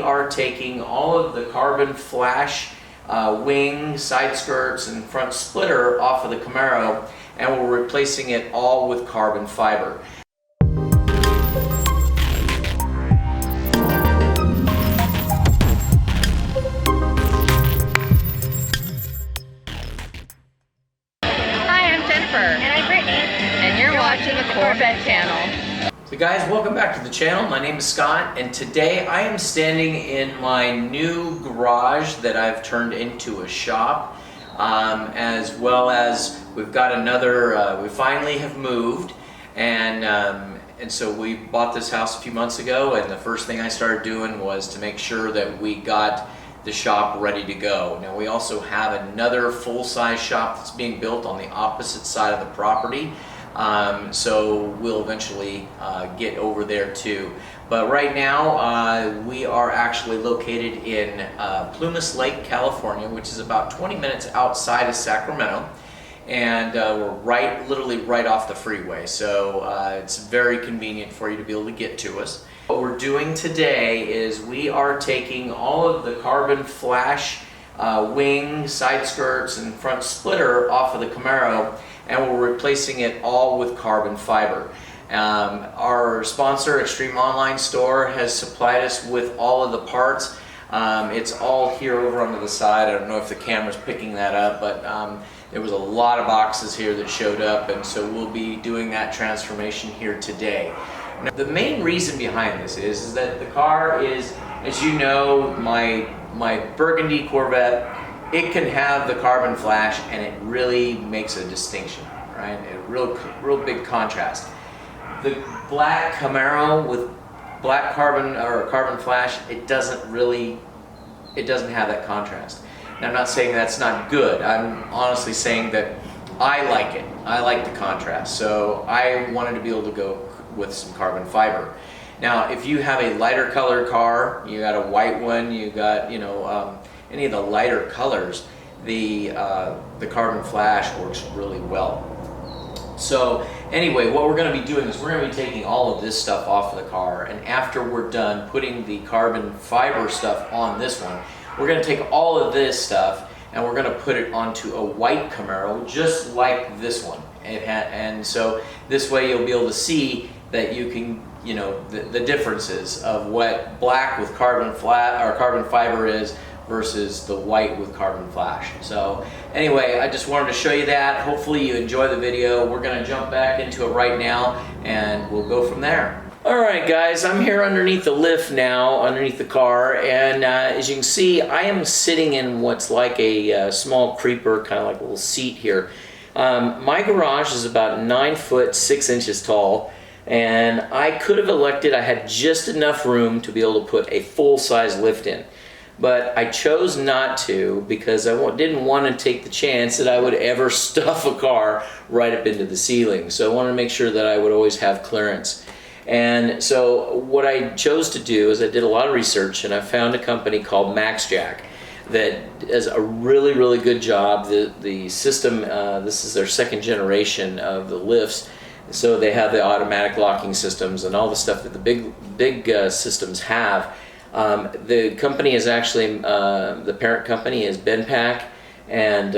are taking all of the carbon flash wing, side skirts, and front splitter off of the Camaro, and we're replacing it all with carbon fiber. And I'm Brittany. And you're watching the Corvette channel. So guys, welcome back to the channel. My name is Scott, and today I am standing in my new garage that I've turned into a shop, as well as we've got another, we finally have moved, and so we bought this house a few months ago, and the first thing I started doing was to make sure that we got the shop ready to go. Now we also have another full-size shop that's being built on the opposite side of the property, so we'll eventually get over there too. But right now we are actually located in Plumas Lake, California, which is about 20 minutes outside of Sacramento, and we're literally right off the freeway, so it's very convenient for you to be able to get to us. What we're doing today is we are taking all of the carbon flash wing, side skirts, and front splitter off of the Camaro, and we're replacing it all with carbon fiber. Our sponsor, Extreme Online Store, has supplied us with all of the parts. It's all here over on the side. I don't know if the camera's picking that up, but there was a lot of boxes here that showed up, and so we'll be doing that transformation here today. Now, the main reason behind this is that the car is, as you know, my burgundy Corvette. It can have the carbon flash, and it really makes a distinction, right? A real big contrast. The black Camaro with black carbon or carbon flash, it doesn't have that contrast. Now, I'm not saying that's not good. I'm honestly saying that I like it. I like the contrast, so I wanted to be able to go with some carbon fiber. Now, if you have a lighter colored car, you got a white one, you got, you know, any of the lighter colors, the carbon flash works really well. So anyway, what we're going to be doing is we're going to be taking all of this stuff off of the car, and after we're done putting the carbon fiber stuff on this one, we're going to take all of this stuff and we're going to put it onto a white Camaro just like this one. And so this way you'll be able to see that you can, you know, the differences of what black with carbon fiber is versus the white with carbon flash. So anyway, I just wanted to show you that. Hopefully you enjoy the video. We're going to jump back into it right now, and we'll go from there. Alright guys, I'm here underneath the lift now, underneath the car, and as you can see, I am sitting in what's like a small creeper, kind of like a little seat here. My garage is about 9 foot 6 inches tall, and I could have elected, I had just enough room to be able to put a full-size lift in. But I chose not to because I didn't want to take the chance that I would ever stuff a car right up into the ceiling. So I wanted to make sure that I would always have clearance. And so what I chose to do is I did a lot of research, and I found a company called MaxJack that does a really good job. The system, this is their second generation of the lifts, so they have the automatic locking systems and all the stuff that the big systems have. The company is actually, the parent company is Benpack, and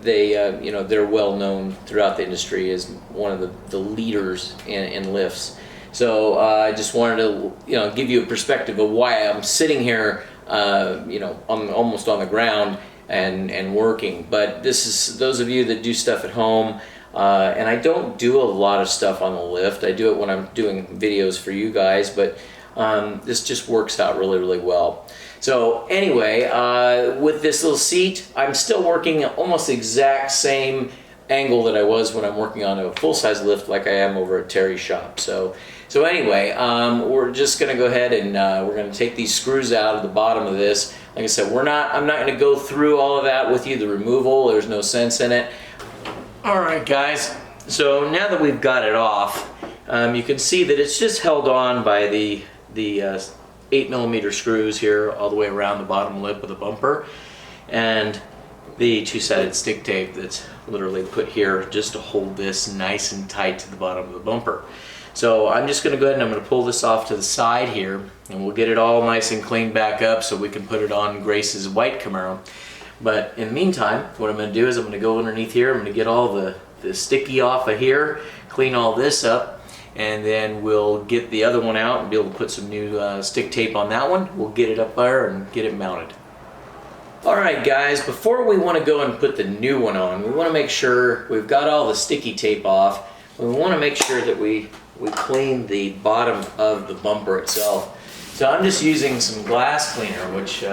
they, you know, they're well known throughout the industry as one of the leaders in lifts. So I just wanted to, you know, give you a perspective of why I'm sitting here, you know, almost on the ground and working. But this is those of you that do stuff at home, and I don't do a lot of stuff on the lift. I do it when I'm doing videos for you guys, but this just works out really well. So anyway, with this little seat, I'm still working almost the exact same angle that I was when I'm working on a full-size lift like I am over at Terry's shop. So anyway, we're just going to go ahead and we're going to take these screws out of the bottom of this. Like I said, I'm not going to go through all of that with you, the removal. There's no sense in it. Alright guys, so now that we've got it off, you can see that it's just held on by the 8mm screws here all the way around the bottom lip of the bumper, and the two-sided stick tape that's literally put here just to hold this nice and tight to the bottom of the bumper. So I'm just going to go ahead and I'm going to pull this off to the side here, and we'll get it all nice and clean back up so we can put it on Grace's white Camaro. But in the meantime, what I'm going to do is I'm going to go underneath here, I'm going to get all the sticky off of here, clean all this up, and then we'll get the other one out and be able to put some new stick tape on that one. We'll get it up there and get it mounted. Alright guys, before we want to go and put the new one on, we want to make sure we've got all the sticky tape off. We want to make sure that we clean the bottom of the bumper itself. So I'm just using some glass cleaner, which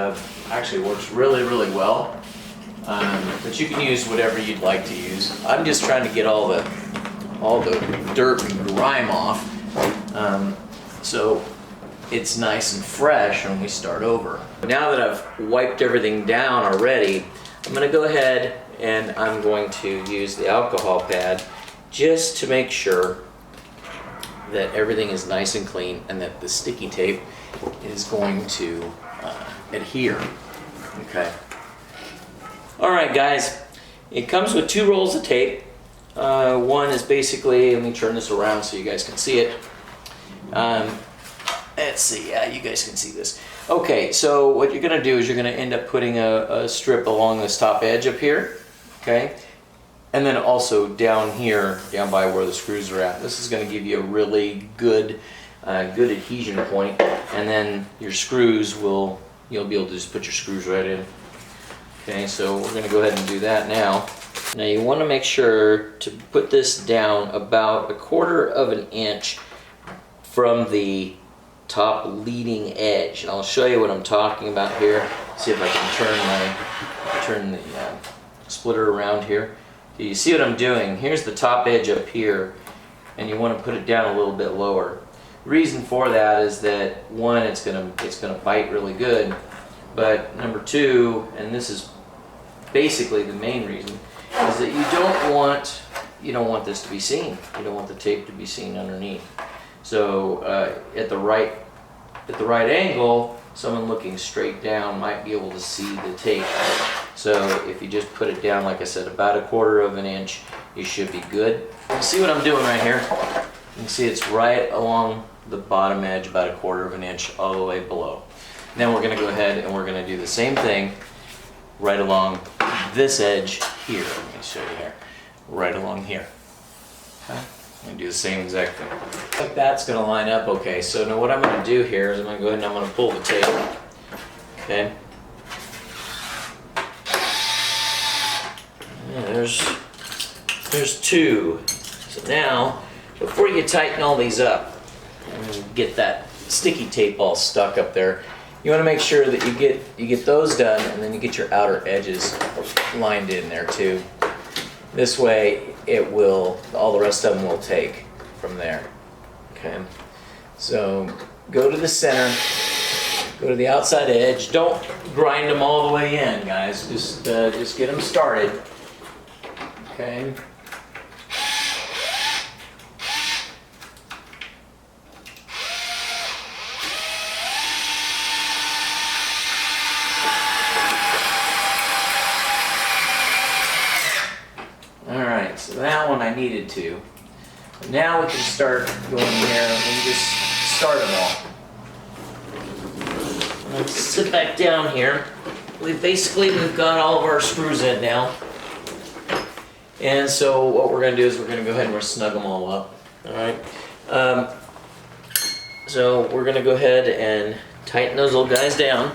actually works really well. But you can use whatever you'd like to use. I'm just trying to get all the dirt and grime off, so it's nice and fresh when we start over. Now that I've wiped everything down already, I'm going to go ahead and I'm going to use the alcohol pad just to make sure that everything is nice and clean and that the sticky tape is going to adhere. Okay. Alright guys, it comes with 2 rolls of tape. One is basically, let me turn this around so you guys can see it. Let's see, yeah, you guys can see this. Okay, so what you're going to do is you're going to end up putting a strip along this top edge up here, okay? And then also down here, down by where the screws are at. This is going to give you a really good adhesion point, and then your screws you'll be able to just put your screws right in. Okay, so we're going to go ahead and do that now. Now you want to make sure to put this down about 1/4 of an inch from the top leading edge. And I'll show you what I'm talking about here. See if I can turn the splitter around here. So you see what I'm doing? Here's the top edge up here, and you want to put it down a little bit lower. The reason for that is that one, it's gonna bite really good, but number 2, and this is basically the main reason, is that you don't want this to be seen. You don't want the tape to be seen underneath. So at the right angle, someone looking straight down might be able to see the tape. So if you just put it down, like I said, about 1/4 of an inch, you should be good. You see what I'm doing right here? You can see it's right along the bottom edge, about 1/4 of an inch, all the way below. Then we're going to go ahead and we're going to do the same thing right along this edge here. Let me show you here. Right along here. Okay. I'm going to do the same exact thing. Like that's going to line up okay. So now what I'm going to do here is I'm going to go ahead and I'm going to pull the tape. Okay. And there's 2. So now, before you tighten all these up and get that sticky tape all stuck up there, you want to make sure that you get those done, and then you get your outer edges lined in there too. This way, all the rest of them will take from there. Okay. So go to the center, go to the outside edge. Don't grind them all the way in, guys. Just get them started. Okay. Alright, so that one I needed to. Now we can start going there and just start them all. Let's sit back down here. We've got all of our screws in now. And so what we're going to do is we're going to go ahead and snug them all up. Alright. So we're going to go ahead and tighten those little guys down.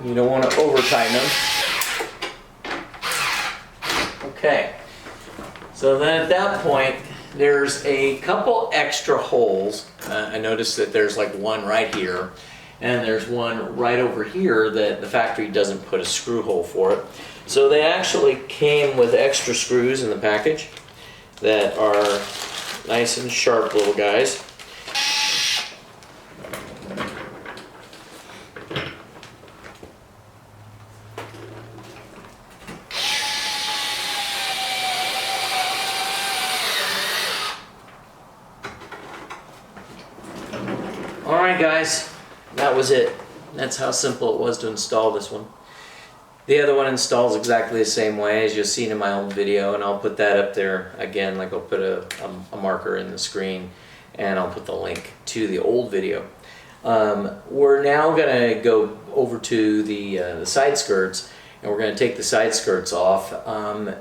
You don't want to over tighten them. Okay. So then at that point, there's a couple extra holes. I noticed that there's like one right here, and there's one right over here that the factory doesn't put a screw hole for it. So they actually came with extra screws in the package that are nice and sharp little guys. Alright guys, that was it. That's how simple it was to install this one. The other one installs exactly the same way as you've seen in my old video, and I'll put that up there again, like I'll put a marker in the screen, and I'll put the link to the old video. We're now going to go over to the side skirts, and we're going to take the side skirts off.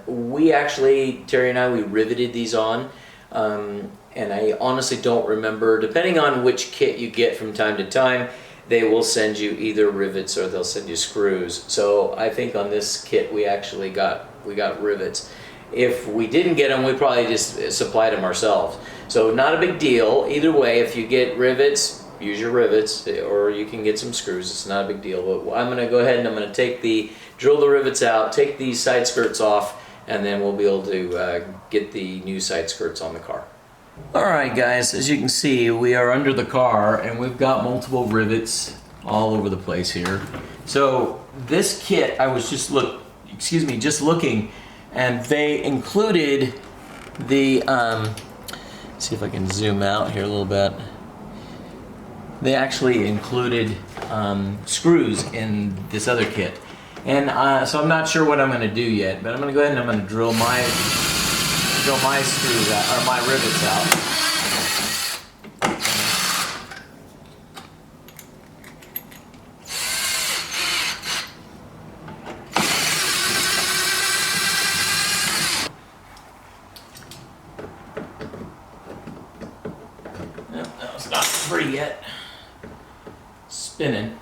We actually, Terry and I, we riveted these on, and I honestly don't remember, depending on which kit you get from time to time, they will send you either rivets or they'll send you screws. So I think on this kit we actually got rivets. If we didn't get them, we probably just supplied them ourselves. So not a big deal. Either way, if you get rivets, use your rivets, or you can get some screws. It's not a big deal. But I'm going to go ahead and I'm going to drill the rivets out, take these side skirts off, and then we'll be able to get the new side skirts on the car. Alright guys, as you can see, we are under the car and we've got multiple rivets all over the place here. So this kit, I was just looking, and they included the, see if I can zoom out here a little bit. They actually included screws in this other kit. And so I'm not sure what I'm going to do yet, but I'm going to go ahead and I'm going to drill my screws out, or my rivets out. Nope, that was not free yet. Spinning.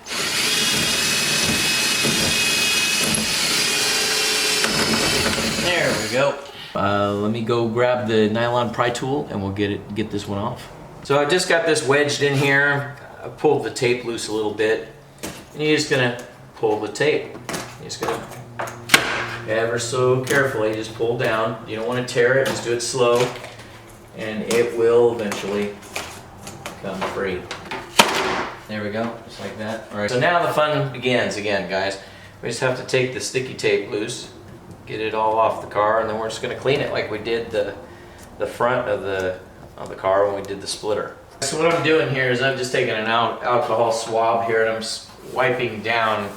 There we go. Let me go grab the nylon pry tool and we'll get this one off. So I just got this wedged in here. I pulled the tape loose a little bit. And you're just gonna pull the tape. You're just gonna ever so carefully just pull down. You don't want to tear it, just do it slow. And it will eventually come free. There we go, just like that. All right, so now the fun begins again, guys. We just have to take the sticky tape loose, get it all off the car, and then we're just going to clean it like we did the front of the car when we did the splitter. So what I'm doing here is I'm just taking an alcohol swab here, and I'm wiping down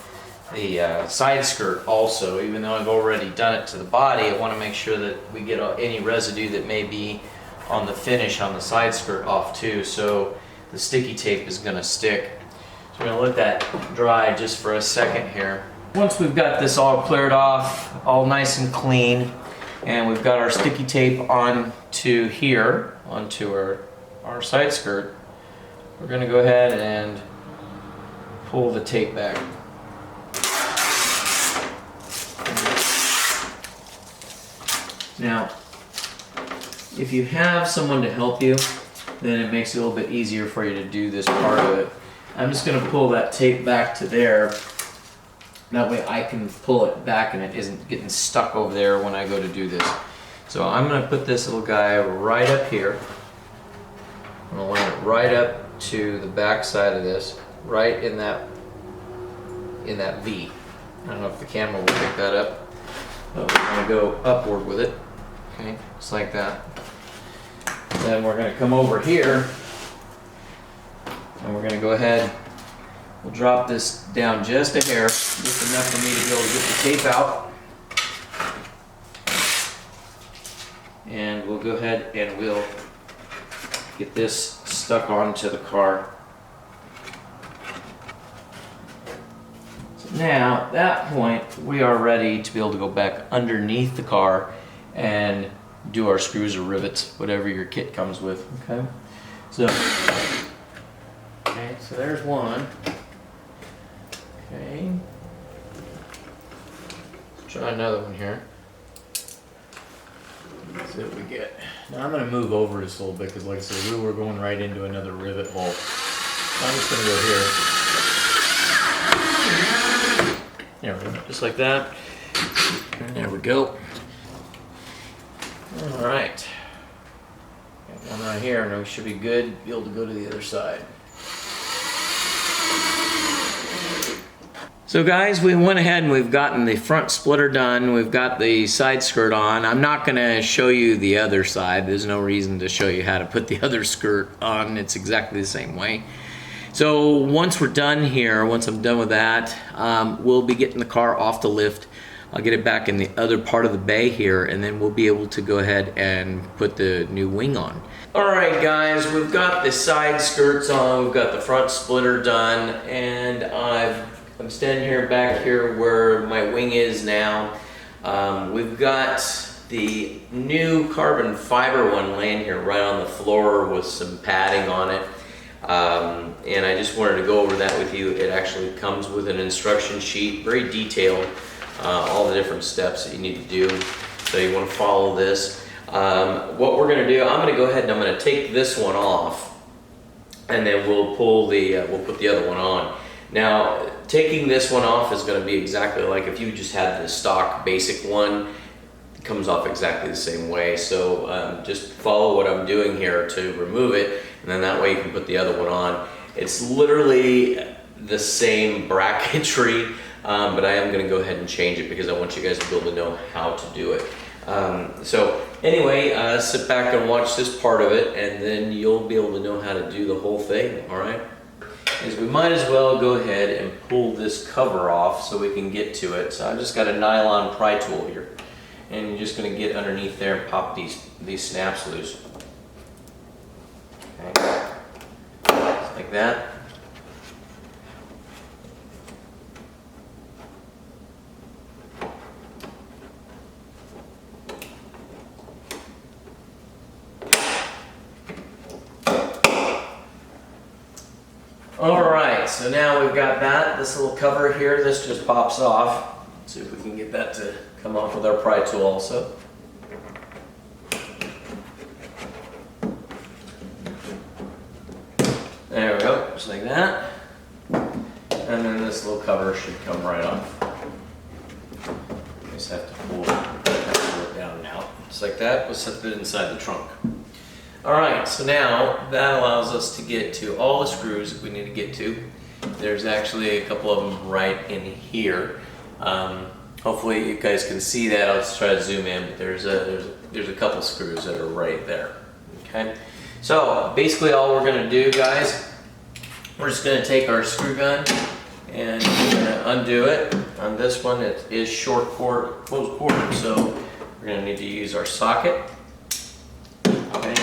the side skirt also. Even though I've already done it to the body, I want to make sure that we get any residue that may be on the finish on the side skirt off too, so the sticky tape is going to stick. So we're going to let that dry just for a second here. Once we've got this all cleared off, all nice and clean, and we've got our sticky tape onto here, onto our side skirt, we're going to go ahead and pull the tape back. Now, if you have someone to help you, then it makes it a little bit easier for you to do this part of it. I'm just going to pull that tape back to there. That way I can pull it back and it isn't getting stuck over there when I go to do this. So I'm going to put this little guy right up here. I'm going to line it right up to the back side of this, right in that V. I don't know if the camera will pick that up, but we're going to go upward with it. Okay, just like that. Then we're going to come over here and we're going to go ahead. We'll drop this down just a hair, just enough for me to be able to get the tape out. And we'll go ahead and we'll get this stuck onto the car. So now, at that point, we are ready to be able to go back underneath the car and do our screws or rivets, whatever your kit comes with. Okay, so there's one. Okay, let's try another one here. Let's see what we get. Now I'm going to move over this a little bit because, like I said, we were going right into another rivet hole. I'm just going to go here. There we go, just like that. And there we go. All right. Got one right here, and we should be good. Be able to go to the other side. So guys, we went ahead and we've gotten the front splitter done. We've got the side skirt on. I'm not going to show you the other side. There's no reason to show you how to put the other skirt on. It's exactly the same way. So once we're done here, once I'm done with that, we'll be getting the car off the lift. I'll get it back in the other part of the bay here, and then we'll be able to go ahead and put the new wing on. All right, guys, we've got the side skirts on, we've got the front splitter done, and I'm standing here back here where my wing is now. We've got the new carbon fiber one laying here right on the floor with some padding on it. And I just wanted to go over that with you. It actually comes with an instruction sheet, very detailed, all the different steps that you need to do. So you want to follow this. What we're going to do, I'm going to go ahead and I'm going to take this one off, and then we'll put the other one on. Now, taking this one off is going to be exactly like if you just had the stock basic one. It comes off exactly the same way. So just follow what I'm doing here to remove it, and then that way you can put the other one on. It's literally the same bracketry, but I am going to go ahead and change it because I want you guys to be able to know how to do it. So anyway, sit back and watch this part of it, and then you'll be able to know how to do the whole thing, all right? Is we might as well go ahead and pull this cover off so we can get to it. So I've just got a nylon pry tool here, and you're just going to get underneath there and pop these snaps loose. Okay. Just like that. Alright, so now we've got that. This little cover here, this just pops off. Let's see if we can get that to come off with our pry tool also. There we go, just like that. And then this little cover should come right off. You just have to pull it down and out. Just like that, we'll set it inside the trunk. Alright, so now that allows us to get to all the screws that we need to get to. There's actually a couple of them right in here. Hopefully you guys can see that. I'll just try to zoom in, but there's a couple screws that are right there. Okay, so basically all we're going to do, guys, we're just going to take our screw gun and we're going to undo it. On this one, it is short cord, closed cord, so we're going to need to use our socket. Okay.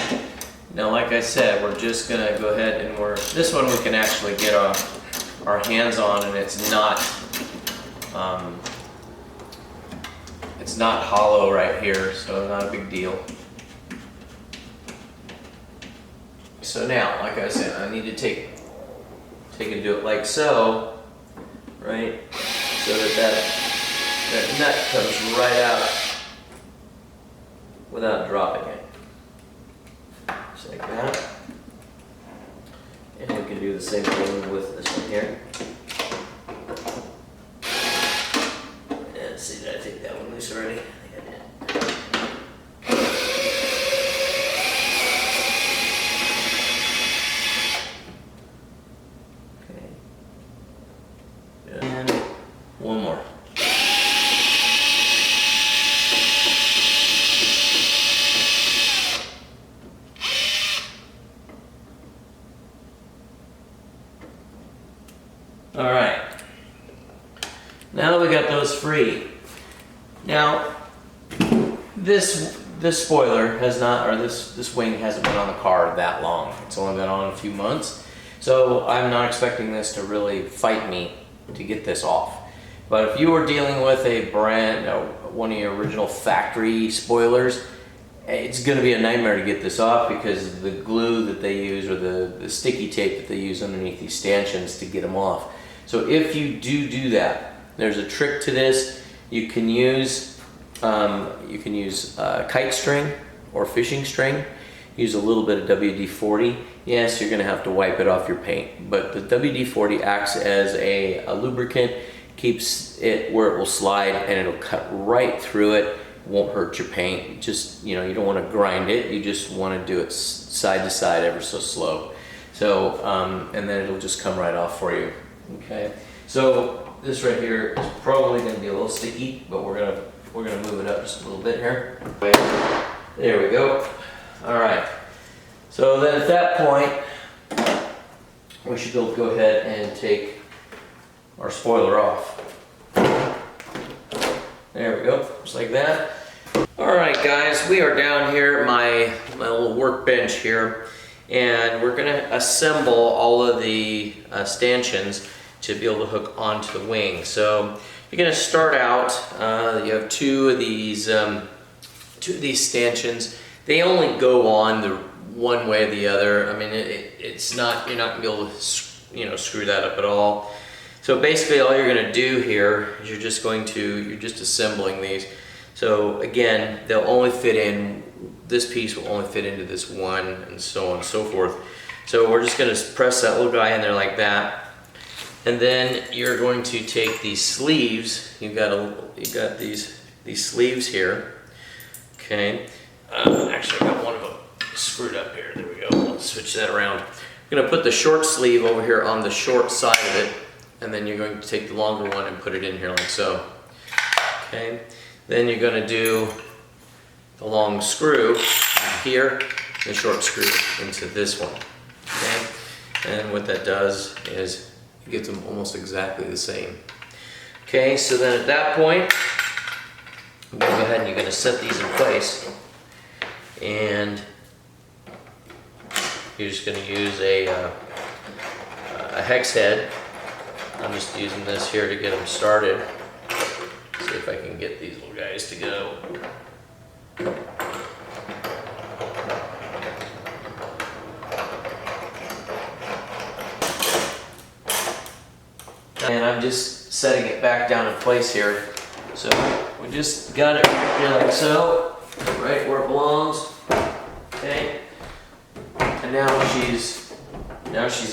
Now, like I said, we're just going to go ahead and this one we can actually get our hands on, and it's not hollow right here, so not a big deal. So now, like I said, I need to take and do it like so, right? So that nut comes right out without dropping it. Just like that. And we can do the same thing with this one here. And let's see, did I take that one loose already? I think I did. Okay. And one more. All right, now we got those free. Now, this spoiler has not, or this wing hasn't been on the car that long. It's only been on a few months, so I'm not expecting this to really fight me to get this off. But if you were dealing with a one of your original factory spoilers, it's going to be a nightmare to get this off because the glue that they use, or the sticky tape that they use underneath these stanchions to get them off. So if you do that, there's a trick to this. You can use kite string or fishing string. Use a little bit of WD-40. Yes, you're going to have to wipe it off your paint, but the WD-40 acts as a lubricant, keeps it where it will slide, and it'll cut right through it. Won't hurt your paint. Just, you don't want to grind it. You just want to do it side to side, ever so slow. So, and then it'll just come right off for you. Okay. So this right here is probably going to be a little sticky, but we're gonna move it up just a little bit here. There we go. All right. So then at that point, we should be able to go ahead and take our spoiler off. There we go, just like that. All right, guys, we are down here at my little workbench here, and we're gonna assemble all of the stanchions to be able to hook onto the wing. So you're gonna start out, you have two of these stanchions. They only go on the one way or the other. I mean, it's not, you're not gonna be able to, screw that up at all. So basically all you're gonna do here is you're just assembling these. So again, they'll only fit in, this piece will only fit into this one, and so on and so forth. So we're just gonna press that little guy in there like that. And then you're going to take these sleeves, you've got these sleeves here, okay? Actually, I got one of them screwed up here. There we go. Let's switch that around. I'm going to put the short sleeve over here on the short side of it, and then you're going to take the longer one and put it in here like so. Okay. Then you're going to do the long screw here, the short screw into this one. Okay. And what that does is it gets them almost exactly the same. Okay. So then at that point, I'm going to go ahead and you're going to set these in place. And you're just going to use a hex head. I'm just using this here to get them started. See if I can get these little guys to go. And I'm just setting it back down in place here. So we just got it right here like so, right where it belongs. Okay. And now she's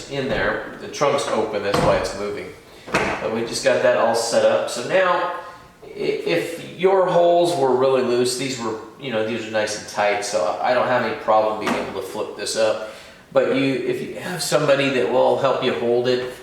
in there. The trunk's open, that's why it's moving. But we just got that all set up. So now, if your holes were really loose, these are nice and tight, so I don't have any problem being able to flip this up. But if you have somebody that will help you hold it,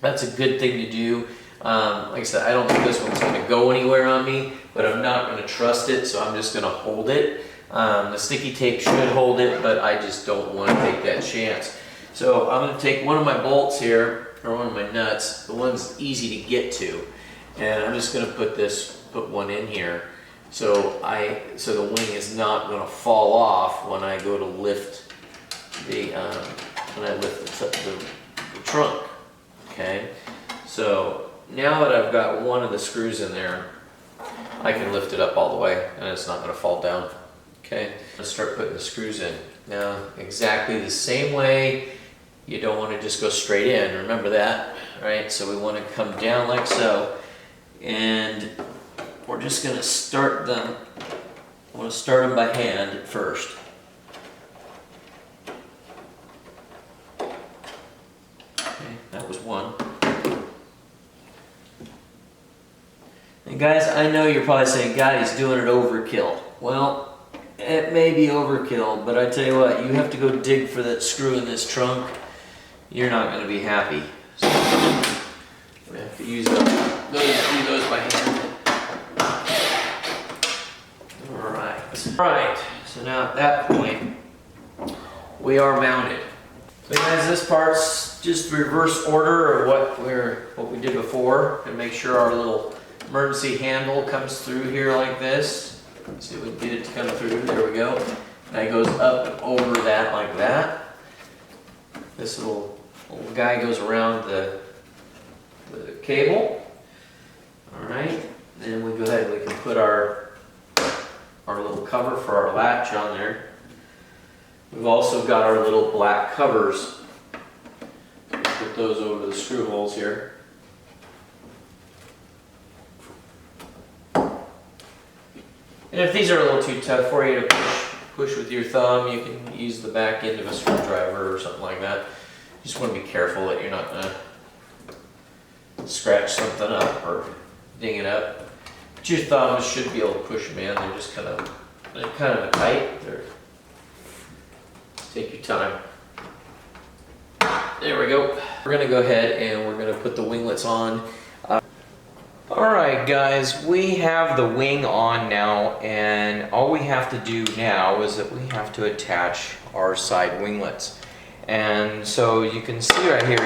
that's a good thing to do. Like I said, I don't think this one's going to go anywhere on me, but I'm not going to trust it, so I'm just going to hold it. The sticky tape should hold it, but I just don't want to take that chance. So I'm going to take one of my bolts here, or one of my nuts, the one's easy to get to, and I'm just going to put one in here, so the wing is not going to fall off when I go to lift the trunk. Okay, so now that I've got one of the screws in there, I can lift it up all the way, and it's not going to fall down. Okay, let's start putting the screws in. Now, exactly the same way, you don't want to just go straight in, remember that, right? So we want to come down like so, and we're just going to start them. I want to start them by hand at first. Okay, that was one. And guys, I know you're probably saying, God, he's doing it overkill. Well, it may be overkill, but I tell you what, you have to go dig for that screw in this trunk. You're not going to be happy. So I'm going to have to use those by hand. Alright, so now at that point, we are mounted. So guys, this part's just reverse order of what we did before, and make sure our little emergency handle comes through here like this. See if we can get it to come through. There we go. Now it goes up and over that like that. This little guy goes around the cable. Alright. Then we go ahead and we can put our little cover for our latch on there. We've also got our little black covers. Put those over the screw holes here. And if these are a little too tough for you to push with your thumb, you can use the back end of a screwdriver or something like that. You just want to be careful that you're not going to scratch something up or ding it up. But your thumbs should be able to push them in. They're just kind of tight. Take your time. There we go. We're going to go ahead and we're going to put the winglets on. Alright guys, we have the wing on now, and all we have to do now is that we have to attach our side winglets. And so you can see right here,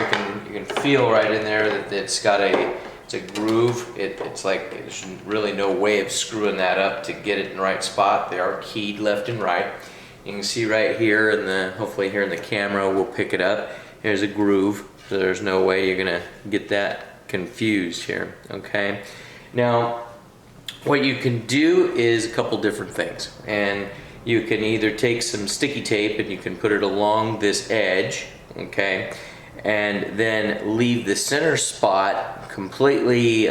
you can feel right in there that it's got it's a groove. It's like there's really no way of screwing that up to get it in the right spot. They are keyed left and right. You can see right here, hopefully here in the camera we'll pick it up. Here's a groove, so there's no way you're gonna get that confused here, okay? Now, what you can do is a couple different things. And you can either take some sticky tape and you can put it along this edge, okay? And then leave the center spot completely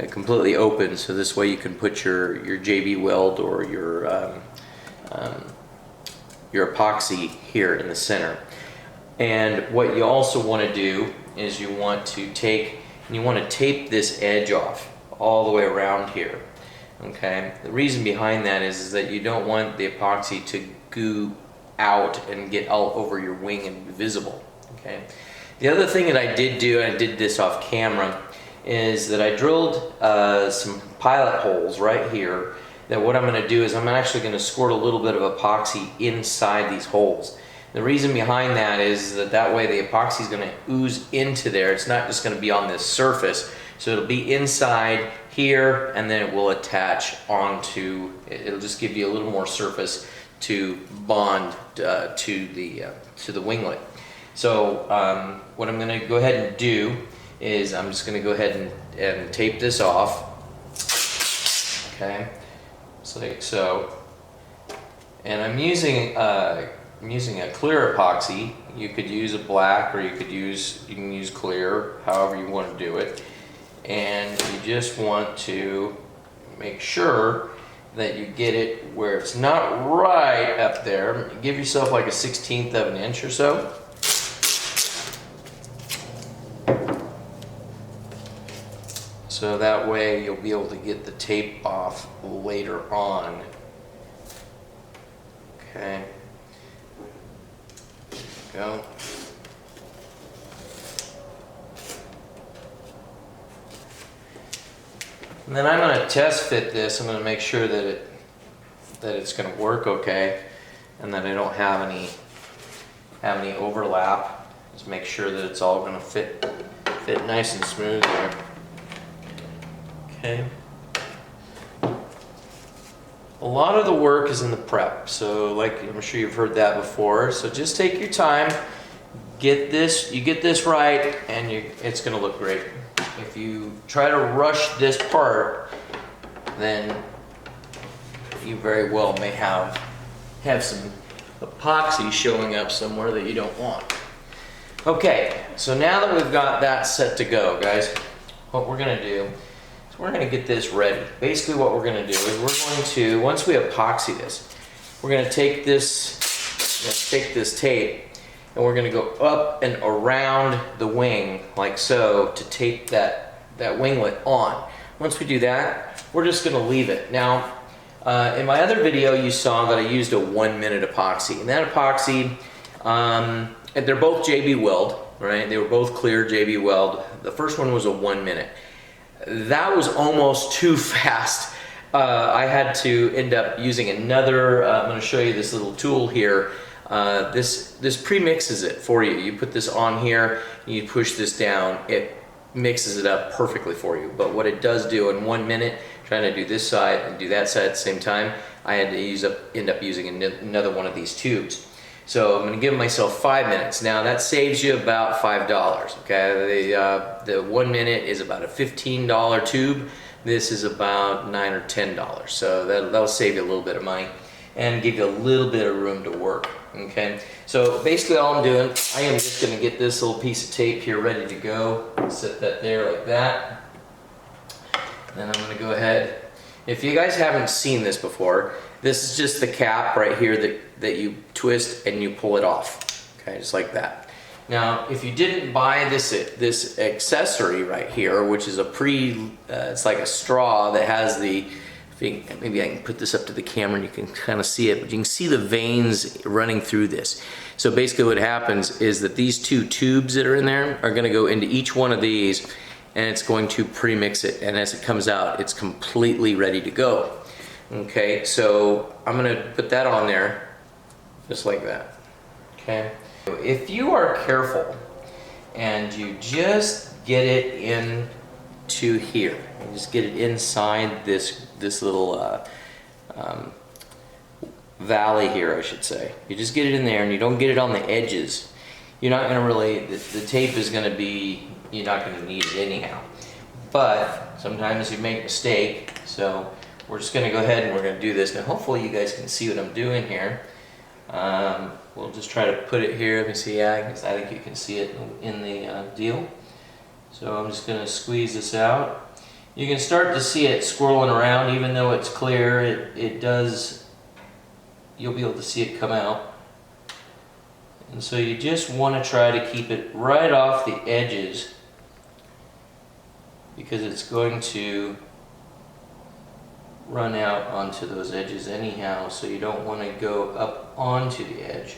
completely open, so this way you can put your JB Weld or your epoxy here in the center. And what you also want to do is you want to tape this edge off all the way around here. Okay, the reason behind that is that you don't want the epoxy to goo out and get all over your wing and be visible. Okay, the other thing that I did do, and I did this off camera, is that I drilled some pilot holes right here. That what I'm going to do is I'm actually going to squirt a little bit of epoxy inside these holes. The reason behind that is that way the epoxy is going to ooze into there. It's not just going to be on this surface. So it'll be inside here, and then it will attach onto, it'll just give you a little more surface to bond to the winglet. So what I'm going to go ahead and do is I'm just going to go ahead and tape this off. Okay, just like so. And I'm using a clear epoxy. You could use a black, or you can use clear, however you want to do it. And you just want to make sure that you get it where it's not right up there. Give yourself like a 1/16 of an inch or so. So that way you'll be able to get the tape off later on. Okay. There we go. And then I'm going to test fit this. I'm going to make sure that it's going to work okay, and that I don't have any overlap. Just make sure that it's all going to fit nice and smooth there. Okay. A lot of the work is in the prep, so like I'm sure you've heard that before. So just take your time, you get this right, and it's going to look great. If you try to rush this part, then you very well may have some epoxy showing up somewhere that you don't want. Okay, so now that we've got that set to go, guys, what we're going to do is we're going to get this ready. Basically what we're going to do is we're going to, once we epoxy this, we're going to take this tape, and we're going to go up and around the wing like so to tape that winglet on. Once we do that, we're just going to leave it. Now, in my other video you saw that I used a 1-minute epoxy, and that epoxy, and they're both JB Weld, right? They were both clear JB Weld. The first one was a 1 minute. That was almost too fast. I had to end up using another, I'm going to show you this little tool here. This pre-mixes it for you. You put this on here, you push this down, it mixes it up perfectly for you. But what it does do in 1 minute, trying to do this side and do that side at the same time, I had to end up using another one of these tubes. So I'm going to give myself 5 minutes. Now that saves you about $5. Okay, the 1 minute is about a $15 tube. This is about $9 or $10. So that'll save you a little bit of money and give you a little bit of room to work. Okay, so basically all I'm doing, I am just going to get this little piece of tape here ready to go. Set that there like that. Then I'm going to go ahead. If you guys haven't seen this before, this is just the cap right here that you twist and you pull it off. Okay, just like that. Now, if you didn't buy this accessory right here, which is it's like a straw that has the, maybe I can put this up to the camera and you can kind of see it, but you can see the veins running through this. So basically what happens is that these two tubes that are in there are going to go into each one of these, and it's going to pre-mix it, and as it comes out, it's completely ready to go. Okay, so I'm going to put that on there just like that. Okay, If you are careful and you just get it into here, you just get it inside this little valley here, I should say. You just get it in there and you don't get it on the edges. You're not going to really, the tape is going to be, you're not going to need it anyhow. But sometimes you make a mistake, so we're just going to go ahead and we're going to do this. Now hopefully you guys can see what I'm doing here. We'll just try to put it here. Let me see, yeah, I think you can see it in the deal. So I'm just going to squeeze this out. You can start to see it swirling around, even though it's clear, it does, you'll be able to see it come out. And so you just want to try to keep it right off the edges, because it's going to run out onto those edges anyhow, so you don't want to go up onto the edge.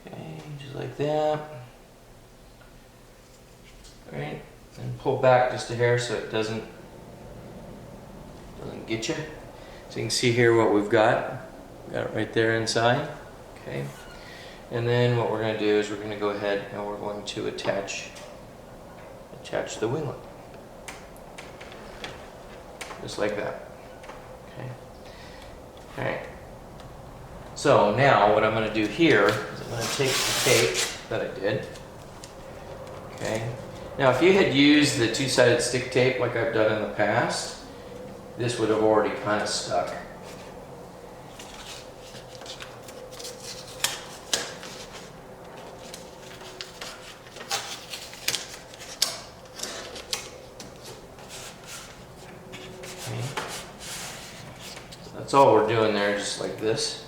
Okay, just like that. Alright, and pull back just a hair so it doesn't get you. So you can see here what we've got. Got it right there inside. Okay. And then what we're going to do is we're going to go ahead and we're going to attach the winglet. Just like that. Okay. Alright. So now what I'm going to do here is I'm going to take the tape that I did. Okay. Now if you had used the two-sided stick tape like I've done in the past, this would have already kind of stuck. That's all we're doing there, just like this.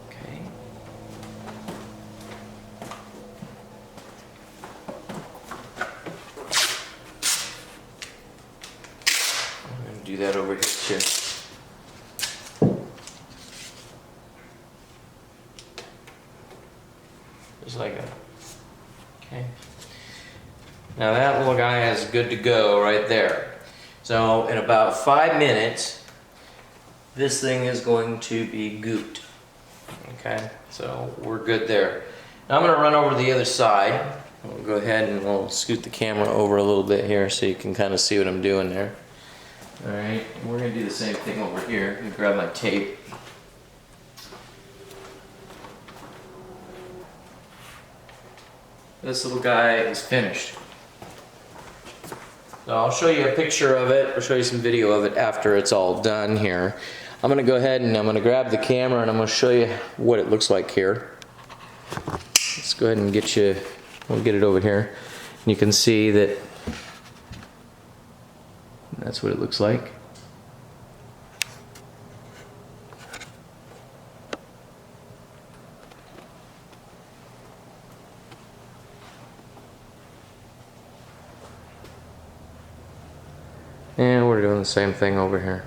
Okay. I'm going to do that over here too. Just like that. Okay. Now that little guy is good to go right there. So in about 5 minutes, this thing is going to be gooped. Okay, so we're good there. Now I'm going to run over to the other side. We'll go ahead and we'll scoot the camera over a little bit here so you can kind of see what I'm doing there. Alright, we're going to do the same thing over here. I'm going to grab my tape. This little guy is finished. So I'll show you a picture of it, I'll show you some video of it after it's all done here. I'm going to go ahead and I'm going to grab the camera and I'm going to show you what it looks like here. Let's go ahead and we'll get it over here. And you can see that that's what it looks like. And we're doing the same thing over here,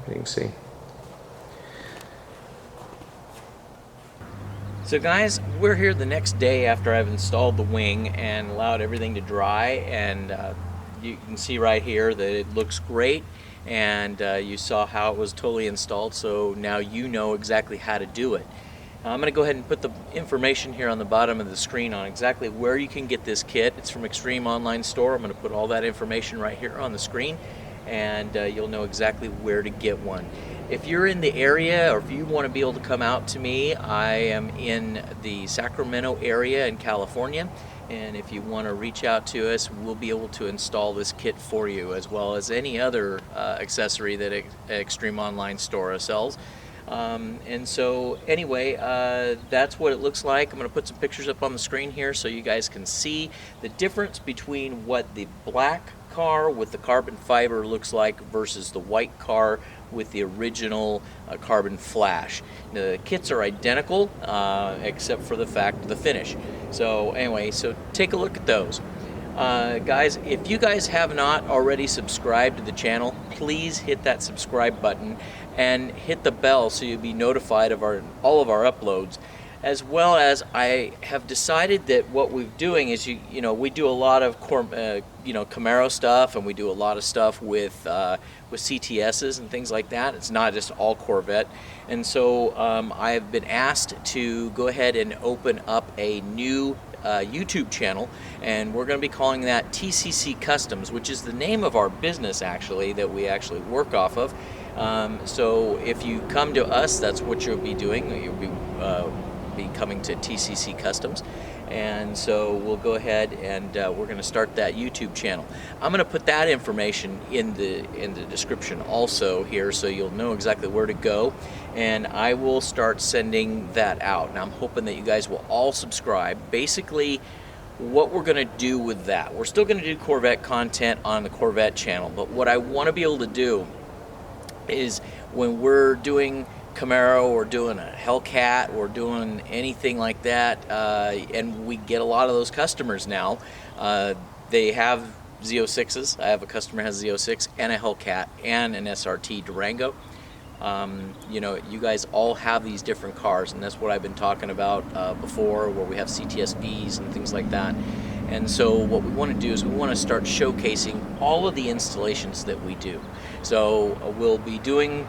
you can see. So guys, we're here the next day after I've installed the wing and allowed everything to dry, and you can see right here that it looks great, and you saw how it was totally installed, so now you know exactly how to do it. I'm going to go ahead and put the information here on the bottom of the screen on exactly where you can get this kit. It's from Extreme Online Store. I'm going to put all that information right here on the screen, and you'll know exactly where to get one. If you're in the area, or if you want to be able to come out to me, I am in the Sacramento area in California, and if you want to reach out to us, we'll be able to install this kit for you, as well as any other accessory that Extreme Online Store sells. And so anyway, that's what it looks like. I'm going to put some pictures up on the screen here so you guys can see the difference between what the black car with the carbon fiber looks like versus the white car with the original carbon flash. The kits are identical except for the fact of the finish. So anyway, so take a look at those. Guys, if you guys have not already subscribed to the channel, please hit that subscribe button and hit the bell so you'll be notified of all of our uploads. as well as I have decided that what we're doing is we do a lot of Camaro stuff, and we do a lot of stuff with CTSs and things like that. It's not just all Corvette, and so I've been asked to go ahead and open up a new YouTube channel, and we're going to be calling that TCC Customs, which is the name of our business actually that we actually work off of. So if you come to us, that's what you'll be doing. You'll be coming to TCC Customs, and so we'll go ahead and we're going to start that YouTube channel. I'm going to put that information in the description also here, so you'll know exactly where to go, and I will start sending that out. And I'm hoping that you guys will all subscribe. Basically, what we're going to do with that, we're still going to do Corvette content on the Corvette channel, but what I want to be able to do is when we're doing Camaro or doing a Hellcat or doing anything like that, and we get a lot of those customers now. They have Z06s. I have a customer who has Z06 and a Hellcat and an SRT Durango. You guys all have these different cars, and that's what I've been talking about before, where we have CTSVs and things like that. And so what we want to do is we want to start showcasing all of the installations that we do. So we'll be doing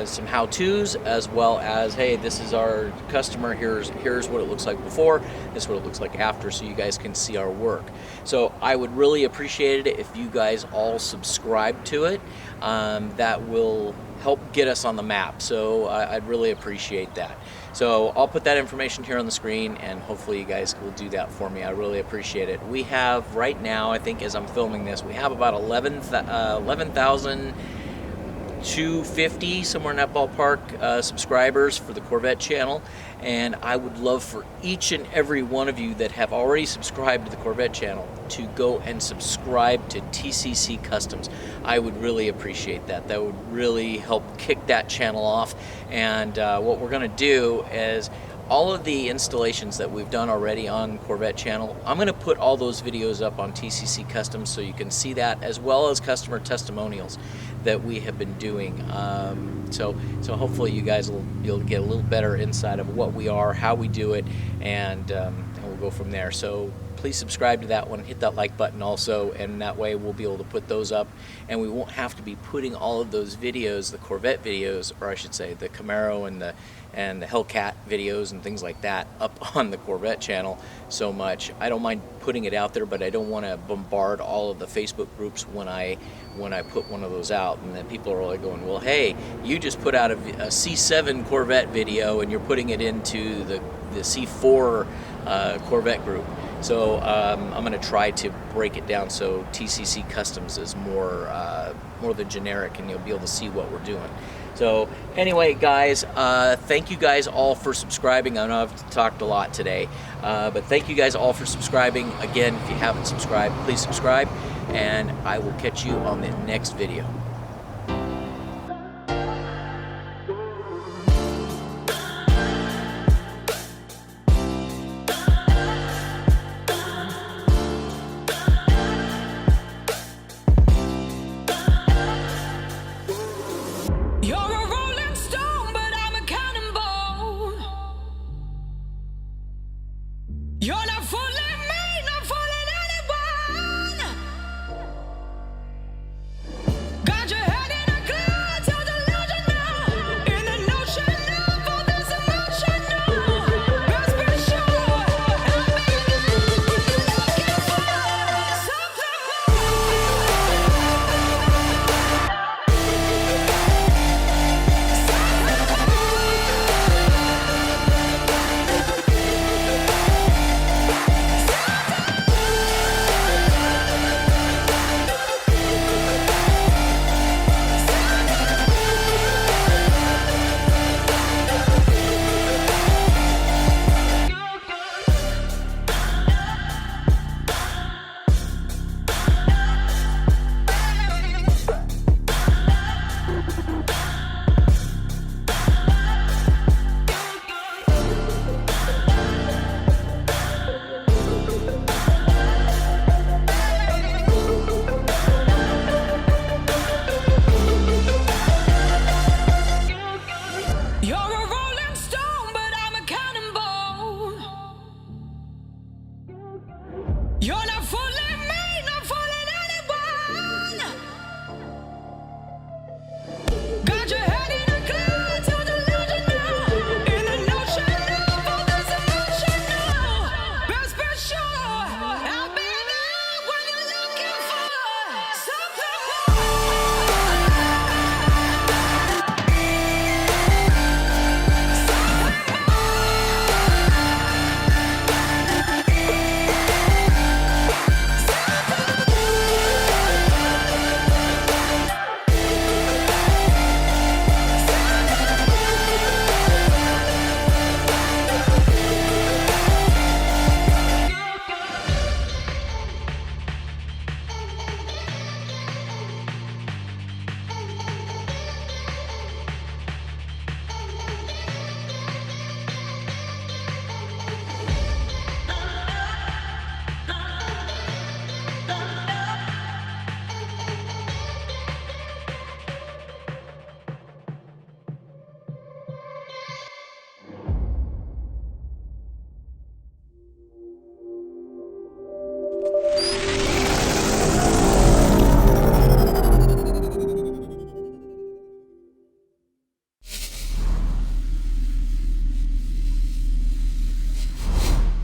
some how-tos, as well as, hey, this is our customer, here's what it looks like before, this is what it looks like after, so you guys can see our work. So I would really appreciate it if you guys all subscribe to it. That will help get us on the map, so I'd really appreciate that. So I'll put that information here on the screen, and hopefully you guys will do that for me. I really appreciate it. We have right now, I think as I'm filming this, we have about 11,250, somewhere in that ballpark, subscribers for the Corvette channel, and I would love for each and every one of you that have already subscribed to the Corvette channel to go and subscribe to TCC Customs. I would really appreciate that. That would really help kick that channel off, and what we're going to do is all of the installations that we've done already on Corvette channel, I'm going to put all those videos up on TCC Customs so you can see that, as well as customer testimonials that we have been doing. So hopefully you guys you'll get a little better insight of what we are, how we do it, and we'll go from there. So please subscribe to that one, hit that like button also, and that way we'll be able to put those up, and we won't have to be putting all of those videos, the Corvette videos, or I should say the Camaro and the Hellcat videos and things like that, up on the Corvette channel so much. I don't mind putting it out there, but I don't want to bombard all of the Facebook groups when I put one of those out, and then people are all going, well, hey, you just put out a C7 Corvette video and you're putting it into the C4 Corvette group. So I'm going to try to break it down so TCC Customs is more the generic, and you'll be able to see what we're doing. So anyway, guys, thank you guys all for subscribing. I know I've talked a lot today, but thank you guys all for subscribing. Again, if you haven't subscribed, please subscribe, and I will catch you on the next video.